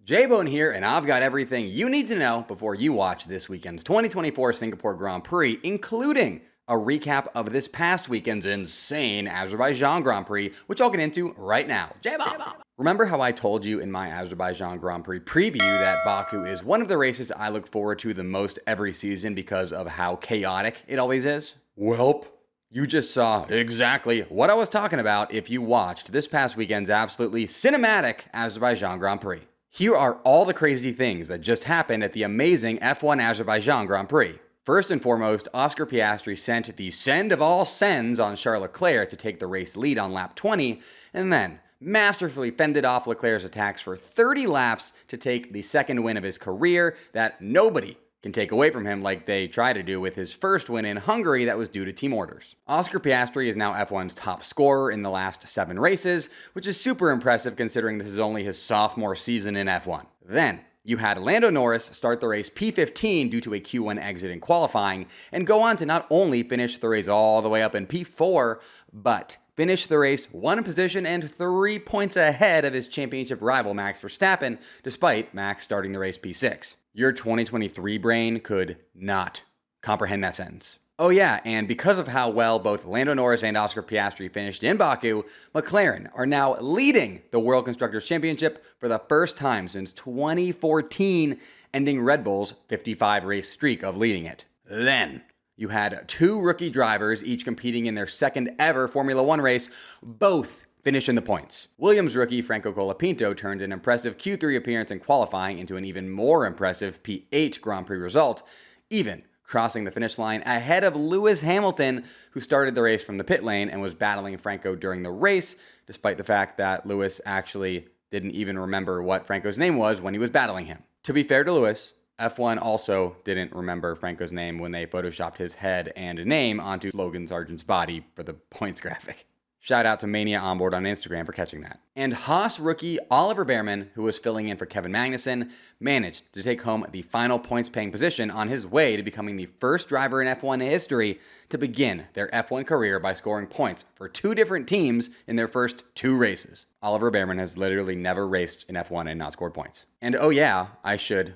J-Bone here, and I've got everything you need to know before you watch this weekend's 2024 Singapore Grand Prix, including a recap of this past weekend's insane Azerbaijan Grand Prix, which I'll get into right now. J-Bone! Remember how I told you in my Azerbaijan Grand Prix preview that Baku is one of the races I look forward to the most every season because of how chaotic it always is? Welp. You just saw exactly what I was talking about if you watched this past weekend's absolutely cinematic Azerbaijan Grand Prix. Here are all the crazy things that just happened at the amazing F1 Azerbaijan Grand Prix. First and foremost, Oscar Piastri sent the send of all sends on Charles Leclerc to take the race lead on lap 20, and then masterfully fended off Leclerc's attacks for 30 laps to take the second win of his career that nobody can take away from him like they try to do with his first win in Hungary that was due to team orders. Oscar Piastri is now F1's top scorer in the last 7 races, which is super impressive considering this is only his sophomore season in F1. Then, you had Lando Norris start the race P15 due to a Q1 exit in qualifying, and go on to not only finish the race all the way up in P4, but finish the race 1 position and 3 points ahead of his championship rival Max Verstappen, despite Max starting the race P6. Your 2023 brain could not comprehend that sentence. Oh yeah, and because of how well both Lando Norris and Oscar Piastri finished in Baku, McLaren are now leading the World Constructors' Championship for the first time since 2014, ending Red Bull's 55-race streak of leading it. Then, you had 2 rookie drivers, each competing in their second ever Formula One race, both finish in the points. Williams rookie Franco Colapinto turned an impressive Q3 appearance in qualifying into an even more impressive P8 Grand Prix result, even crossing the finish line ahead of Lewis Hamilton, who started the race from the pit lane and was battling Franco during the race, despite the fact that Lewis actually didn't even remember what Franco's name was when he was battling him. To be fair to Lewis, F1 also didn't remember Franco's name when they photoshopped his head and name onto Logan Sargent's body for the points graphic. Shout out to Mania Onboard on Instagram for catching that. And Haas rookie Oliver Behrman, who was filling in for Kevin Magnussen, managed to take home the final points-paying position on his way to becoming the first driver in F1 history to begin their F1 career by scoring points for 2 different teams in their first 2 races. Oliver Behrman has literally never raced in F1 and not scored points. And oh yeah, I should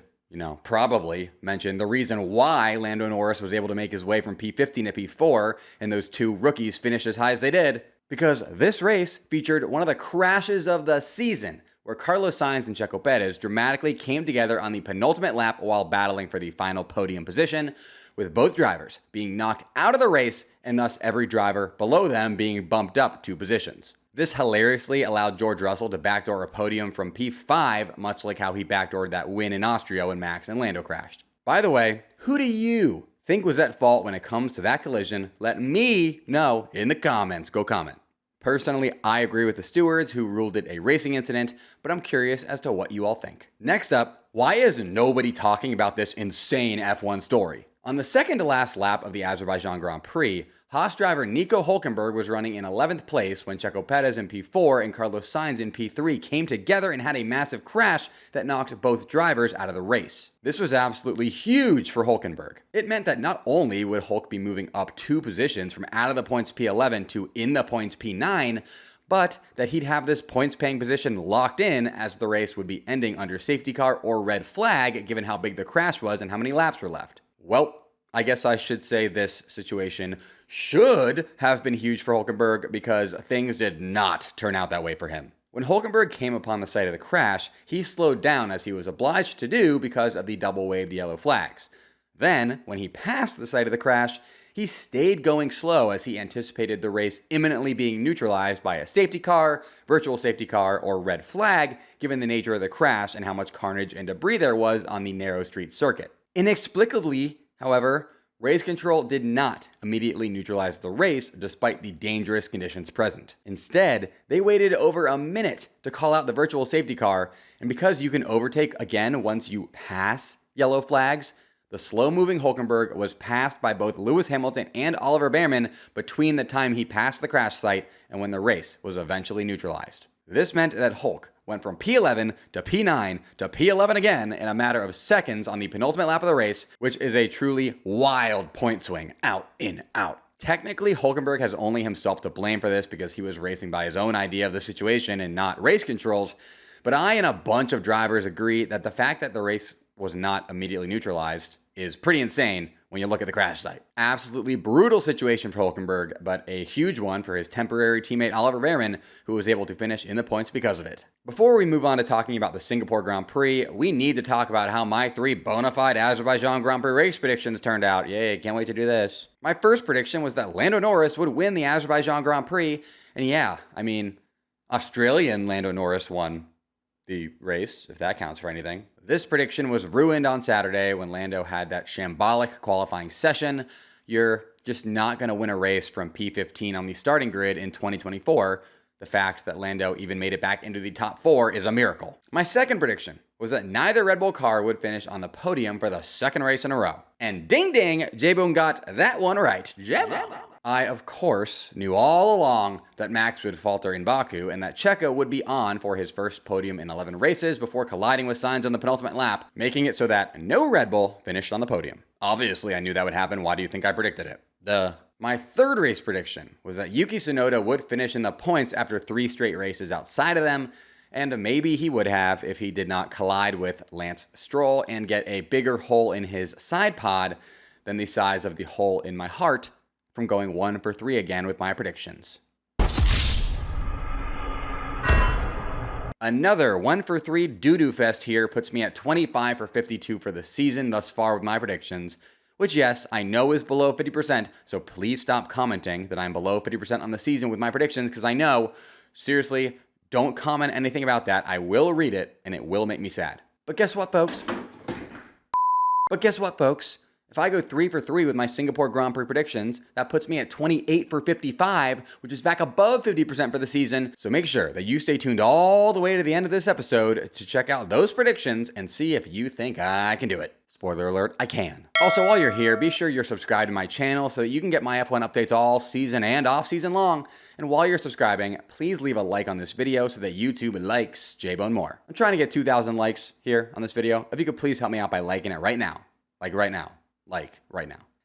probably mention the reason why Lando Norris was able to make his way from P15 to P4 and those 2 rookies finished as high as they did. Because this race featured one of the crashes of the season, where Carlos Sainz and Checo Perez dramatically came together on the penultimate lap while battling for the final podium position, with both drivers being knocked out of the race and thus every driver below them being bumped up 2 positions. This hilariously allowed George Russell to backdoor a podium from P5, much like how he backdoored that win in Austria when Max and Lando crashed. By the way, who do you think was at fault when it comes to that collision? Let me know in the comments. Go comment. Personally, I agree with the stewards who ruled it a racing incident, but I'm curious as to what you all think. Next up, why is nobody talking about this insane F1 story? On the second to last lap of the Azerbaijan Grand Prix, Haas driver Nico Hülkenberg was running in 11th place when Checo Perez in P4 and Carlos Sainz in P3 came together and had a massive crash that knocked both drivers out of the race. This was absolutely huge for Hülkenberg. It meant that not only would Hulk be moving up 2 positions from out of the points P11 to in the points P9, but that he'd have this points-paying position locked in as the race would be ending under safety car or red flag given how big the crash was and how many laps were left. Well, I guess I should say this situation should have been huge for Hülkenberg because things did not turn out that way for him. When Hülkenberg came upon the site of the crash, he slowed down as he was obliged to do because of the double-waved yellow flags. Then, when he passed the site of the crash, he stayed going slow as he anticipated the race imminently being neutralized by a safety car, virtual safety car, or red flag, given the nature of the crash and how much carnage and debris there was on the narrow street circuit. Inexplicably, however, race control did not immediately neutralize the race despite the dangerous conditions present. Instead, they waited over a minute to call out the virtual safety car, and because you can overtake again once you pass yellow flags, the slow-moving Hülkenberg was passed by both Lewis Hamilton and Oliver Behrman between the time he passed the crash site and when the race was eventually neutralized. This meant that Hulk went from P11 to P9 to P11 again in a matter of seconds on the penultimate lap of the race, which is a truly wild point swing, out, in, out. Technically, Hülkenberg has only himself to blame for this because he was racing by his own idea of the situation and not race controls, But I and a bunch of drivers agree that the fact that the race was not immediately neutralized is pretty insane when you look at the crash site. Absolutely brutal situation for Hülkenberg, but a huge one for his temporary teammate Oliver Behrman, who was able to finish in the points because of it. Before we move on to talking about the Singapore Grand Prix, we need to talk about how my 3 bona fide Azerbaijan Grand Prix race predictions turned out. Yay, can't wait to do this. My first prediction was that Lando Norris would win the Azerbaijan Grand Prix, and yeah, I mean, Australian Lando Norris won the race, if that counts for anything. This prediction was ruined on Saturday when Lando had that shambolic qualifying session. You're just not going to win a race from P15 on the starting grid in 2024. The fact that Lando even made it back into the top 4 is a miracle. My second prediction was that neither Red Bull car would finish on the podium for the second race in a row. And ding ding, J-Boone got that one right. J-Boone. I, of course, knew all along that Max would falter in Baku and that Checo would be on for his first podium in 11 races before colliding with Sainz on the penultimate lap, making it so that no Red Bull finished on the podium. Obviously, I knew that would happen. Why do you think I predicted it? Duh. My third race prediction was that Yuki Tsunoda would finish in the points after 3 straight races outside of them, and maybe he would have if he did not collide with Lance Stroll and get a bigger hole in his side pod than the size of the hole in my heart from going 1 for 3 again with my predictions. Another 1 for 3 doo-doo fest here puts me at 25 for 52 for the season thus far with my predictions, which yes, I know is below 50%, so please stop commenting that I'm below 50% on the season with my predictions, because I know, seriously, don't comment anything about that. I will read it, and it will make me sad. But guess what, folks? If I go 3 for 3 with my Singapore Grand Prix predictions, that puts me at 28 for 55, which is back above 50% for the season. So make sure that you stay tuned all the way to the end of this episode to check out those predictions and see if you think I can do it. Spoiler alert, I can. Also, while you're here, be sure you're subscribed to my channel so that you can get my F1 updates all season and off season long. And while you're subscribing, please leave a like on this video so that YouTube likes J-Bone more. I'm trying to get 2,000 likes here on this video. If you could please help me out by liking it right now. Like right now.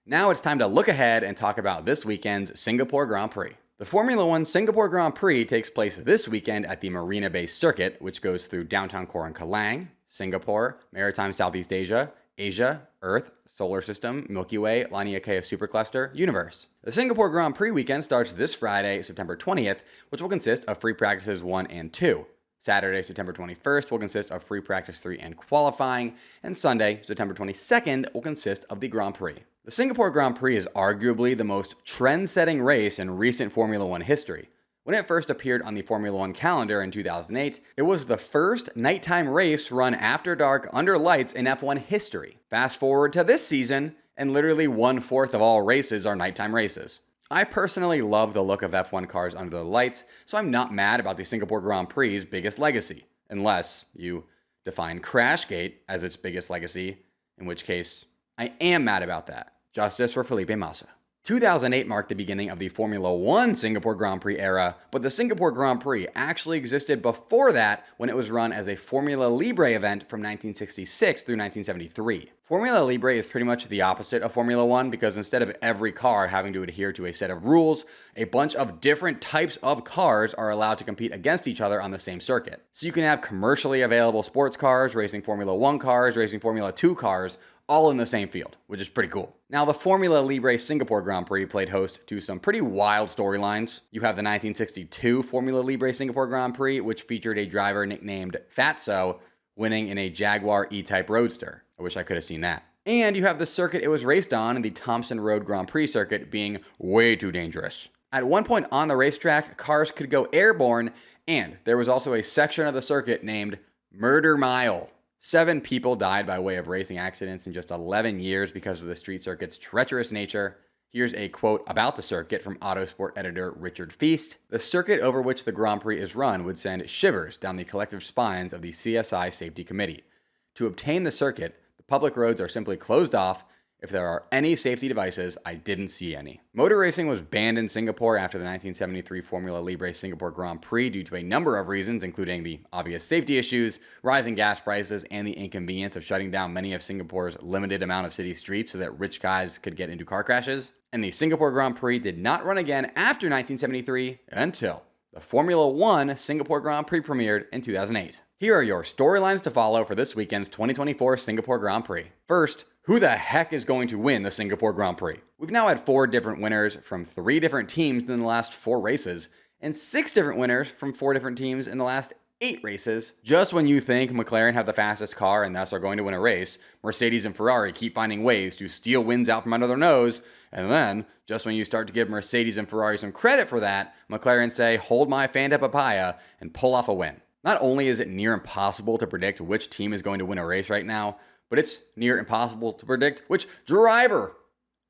Now it's time to look ahead and talk about this weekend's Singapore Grand Prix. The Formula 1 Singapore Grand Prix takes place this weekend at the Marina Bay Circuit, which goes through downtown Koh Kalang, Singapore, Maritime Southeast Asia, Asia, Earth, Solar System, Milky Way, Laniakea Supercluster, Universe. The Singapore Grand Prix weekend starts this Friday, September 20th, which will consist of free practices 1 and 2. Saturday, September 21st will consist of free practice 3 and qualifying, and Sunday, September 22nd will consist of the Grand Prix. The Singapore Grand Prix is arguably the most trend-setting race in recent Formula 1 history. When it first appeared on the Formula 1 calendar in 2008, it was the first nighttime race run after dark under lights in F1 history. Fast forward to this season, and literally 1/4 of all races are nighttime races. I personally love the look of F1 cars under the lights, so I'm not mad about the Singapore Grand Prix's biggest legacy, unless you define Crashgate as its biggest legacy, in which case I am mad about that. Justice for Felipe Massa. 2008 marked the beginning of the Formula 1 Singapore Grand Prix era, but the Singapore Grand Prix actually existed before that when it was run as a Formula Libre event from 1966 through 1973. Formula Libre is pretty much the opposite of Formula 1 because instead of every car having to adhere to a set of rules, a bunch of different types of cars are allowed to compete against each other on the same circuit. So you can have commercially available sports cars, racing Formula 1 cars, racing Formula 2 cars, all in the same field, which is pretty cool. Now, the Formula Libre Singapore Grand Prix played host to some pretty wild storylines. You have the 1962 Formula Libre Singapore Grand Prix, which featured a driver nicknamed Fatso winning in a Jaguar E-Type Roadster. I wish I could have seen that. And you have the circuit it was raced on, the Thompson Road Grand Prix circuit, being way too dangerous. At one point on the racetrack, cars could go airborne, and there was also a section of the circuit named Murder Mile. 7 people died by way of racing accidents in just 11 years because of the street circuit's treacherous nature. Here's a quote about the circuit from Autosport editor Richard Feast. The circuit over which the Grand Prix is run would send shivers down the collective spines of the CSI Safety Committee. To obtain the circuit, the public roads are simply closed off. If there are any safety devices, I didn't see any. Motor racing was banned in Singapore after the 1973 Formula Libre Singapore Grand Prix due to a number of reasons, including the obvious safety issues, rising gas prices, and the inconvenience of shutting down many of Singapore's limited amount of city streets so that rich guys could get into car crashes. And the Singapore Grand Prix did not run again after 1973 until the Formula 1 Singapore Grand Prix premiered in 2008. Here are your storylines to follow for this weekend's 2024 Singapore Grand Prix. First, who the heck is going to win the Singapore Grand Prix? We've now had 4 different winners from 3 different teams in the last 4 races, and 6 different winners from 4 different teams in the last 8 races. Just when you think McLaren have the fastest car and thus are going to win a race, Mercedes and Ferrari keep finding ways to steal wins out from under their nose, and then, just when you start to give Mercedes and Ferrari some credit for that, McLaren say, hold my Fanta papaya, and pull off a win. Not only is it near impossible to predict which team is going to win a race right now, but it's near impossible to predict which driver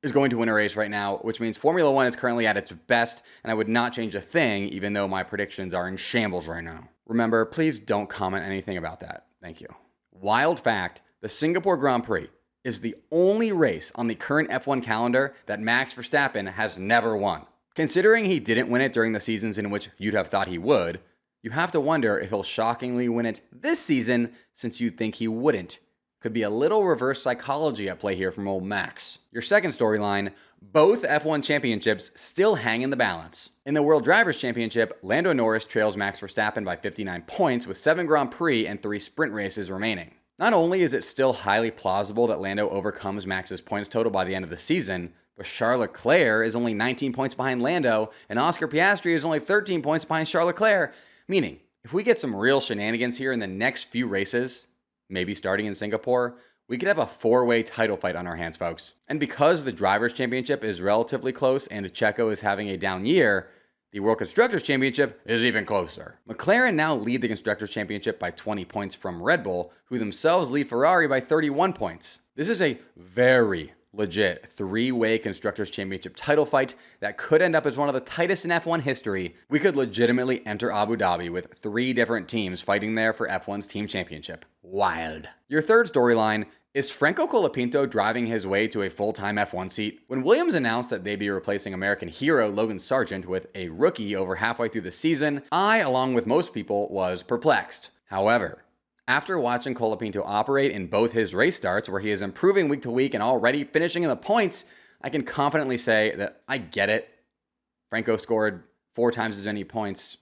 is going to win a race right now, which means Formula One is currently at its best, and I would not change a thing, even though my predictions are in shambles right now. Remember, please don't comment anything about that. Thank you. Wild fact, the Singapore Grand Prix is the only race on the current F1 calendar that Max Verstappen has never won. Considering he didn't win it during the seasons in which you'd have thought he would, you have to wonder if he'll shockingly win it this season, since you'd think he wouldn't. Could be a little reverse psychology at play here from old Max. Your second storyline, both F1 championships still hang in the balance. In the World Drivers' Championship, Lando Norris trails Max Verstappen by 59 points with 7 Grand Prix and 3 sprint races remaining. Not only is it still highly plausible that Lando overcomes Max's points total by the end of the season, but Charles Leclerc is only 19 points behind Lando, and Oscar Piastri is only 13 points behind Charles Leclerc. Meaning, if we get some real shenanigans here in the next few races, maybe starting in Singapore, we could have a 4-way title fight on our hands, folks. And because the Drivers' Championship is relatively close and Checo is having a down year, the World Constructors' Championship is even closer. McLaren now lead the Constructors' Championship by 20 points from Red Bull, who themselves lead Ferrari by 31 points. This is a very legit 3-way Constructors' Championship title fight that could end up as one of the tightest in F1 history. We could legitimately enter Abu Dhabi with 3 different teams fighting there for F1's team championship. Wild. Your third storyline, is Franco Colapinto driving his way to a full-time F1 seat? When Williams announced that they'd be replacing American hero Logan Sargent with a rookie over halfway through the season, I, along with most people, was perplexed. However, after watching Colapinto operate in both his race starts, where he is improving week to week and already finishing in the points, I can confidently say that I get it. Franco scored 4 times as many points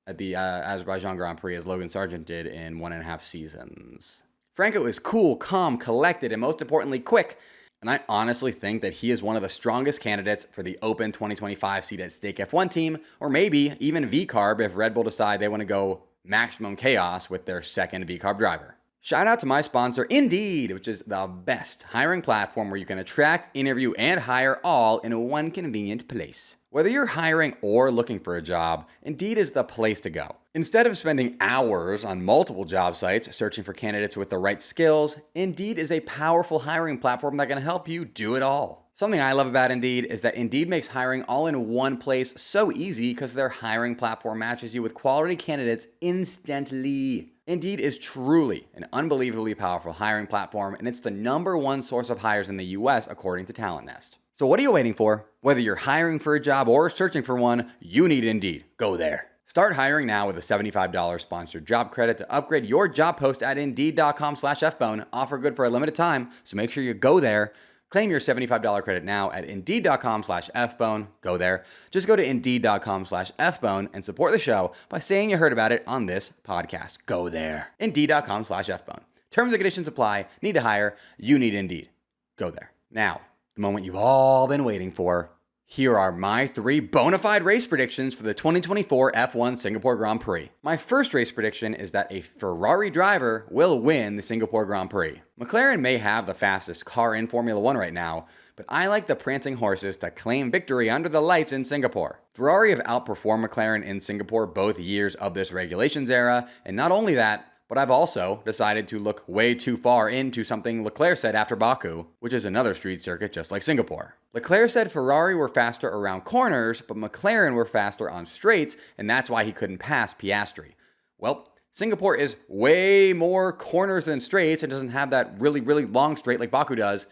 at the Azerbaijan Grand Prix as Logan Sargent did in 1.5 seasons. Franco is cool, calm, collected, and most importantly, quick. And I honestly think that he is one of the strongest candidates for the Open 2025 seat at stake F1 team, or maybe even V-Carb if Red Bull decide they want to go maximum chaos with their second V-Carb driver. Shout out to my sponsor, Indeed, which is the best hiring platform where you can attract, interview, and hire all in one convenient place. Whether you're hiring or looking for a job, Indeed is the place to go. Instead of spending hours on multiple job sites searching for candidates with the right skills, Indeed is a powerful hiring platform that can help you do it all. Something I love about Indeed is that Indeed makes hiring all in one place so easy because their hiring platform matches you with quality candidates instantly. Indeed is truly an unbelievably powerful hiring platform, and it's the #1 source of hires in the US according to Talent Nest. So what are you waiting for? Whether you're hiring for a job or searching for one, you need Indeed. Go there. Start hiring now with a $75 sponsored job credit to upgrade your job post at Indeed.com/FBone. Offer good for a limited time, so make sure you go there. Claim your $75 credit now at Indeed.com/FBone. Go there. Just go to Indeed.com/FBone and support the show by saying you heard about it on this podcast. Go there. Indeed.com/FBone. Terms and conditions apply. Need to hire. You need Indeed. Go there. Now, the moment you've all been waiting for. Here are my 3 bona fide race predictions for the 2024 F1 Singapore Grand Prix. My first race prediction is that a Ferrari driver will win the Singapore Grand Prix. McLaren may have the fastest car in Formula One right now, but I like the prancing horses to claim victory under the lights in Singapore. Ferrari have outperformed McLaren in Singapore both years of this regulations era, and not only that, but I've also decided to look way too far into something Leclerc said after Baku, which is another street circuit just like Singapore. Leclerc said Ferrari were faster around corners, but McLaren were faster on straights, and that's why he couldn't pass Piastri. Well, Singapore is way more corners than straights and doesn't have that really long straight like Baku does,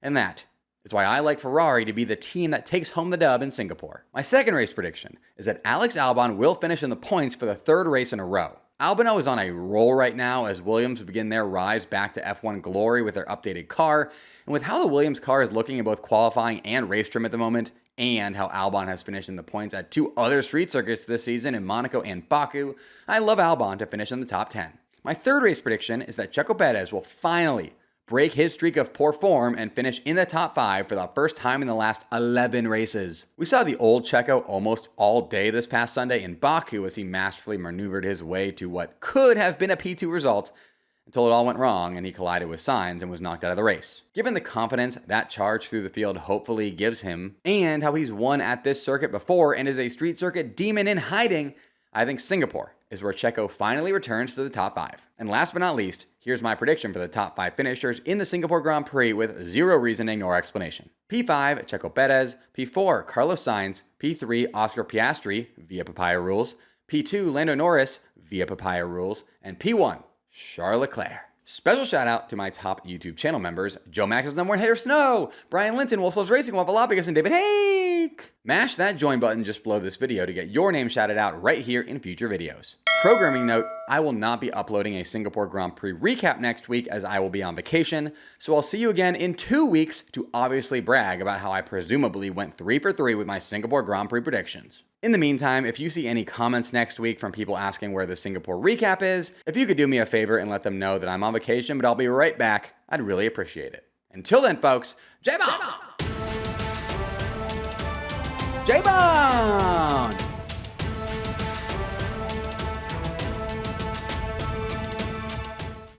and that is why I like Ferrari to be the team that takes home the dub in Singapore. My second race prediction is that Alex Albon will finish in the points for the 3rd race in a row. Albon is on a roll right now as Williams begin their rise back to F1 glory with their updated car. And with how the Williams car is looking in both qualifying and race trim at the moment, and how Albon has finished in the points at 2 other street circuits this season in Monaco and Baku, I love Albon to finish in the top 10. My third race prediction is that Checo Perez will finally break his streak of poor form and finish in the top 5 for the first time in the last 11 races. We saw the old Checo almost all day this past Sunday in Baku as he masterfully maneuvered his way to what could have been a P2 result until it all went wrong and he collided with Sainz and was knocked out of the race. Given the confidence that charge through the field hopefully gives him, and how he's won at this circuit before and is a street circuit demon in hiding, I think Singapore is where Checo finally returns to the top 5. And last but not least, here's my prediction for the top 5 finishers in the Singapore Grand Prix with zero reasoning nor explanation. P5, Checo Perez. P4, Carlos Sainz. P3, Oscar Piastri, via Papaya Rules. P2, Lando Norris, via Papaya Rules. And P1, Charles Leclerc. Special shout out to my top YouTube channel members, Joe Max's number 1 hater Snow, Brian Linton, Wolfslows Racing, Waffalopicus, and David Hake. Mash that join button just below this video to get your name shouted out right here in future videos. Programming note, I will not be uploading a Singapore Grand Prix recap next week as I will be on vacation, so I'll see you again in 2 weeks to obviously brag about how I presumably went 3 for 3 with my Singapore Grand Prix predictions. In the meantime, if you see any comments next week from people asking where the Singapore recap is, if you could do me a favor and let them know that I'm on vacation, but I'll be right back, I'd really appreciate it. Until then, folks, J-Bomb! J-Bomb!